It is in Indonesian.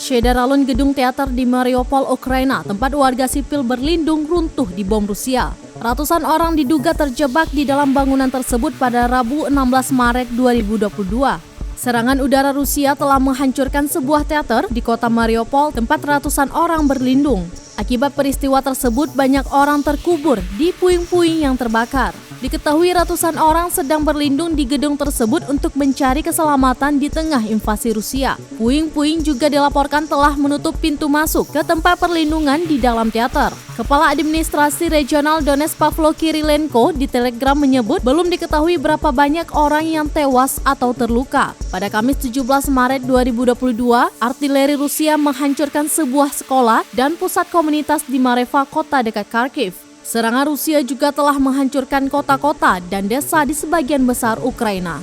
Shederalon gedung teater di Mariupol, Ukraina, tempat warga sipil berlindung runtuh di bom Rusia. Ratusan orang diduga terjebak di dalam bangunan tersebut pada Rabu 16 Maret 2022. Serangan udara Rusia telah menghancurkan sebuah teater di kota Mariupol, tempat ratusan orang berlindung. Akibat peristiwa tersebut, banyak orang terkubur di puing-puing yang terbakar. Diketahui ratusan orang sedang berlindung di gedung tersebut untuk mencari keselamatan di tengah invasi Rusia. Puing-puing juga dilaporkan telah menutup pintu masuk ke tempat perlindungan di dalam teater. Kepala Administrasi Regional Donetsk Pavlo Kirilenko di Telegram menyebut belum diketahui berapa banyak orang yang tewas atau terluka. Pada Kamis 17 Maret 2022, artileri Rusia menghancurkan sebuah sekolah dan pusat komunitas di Mareva, kota dekat Kharkiv. Serangan Rusia juga telah menghancurkan kota-kota dan desa di sebagian besar Ukraina.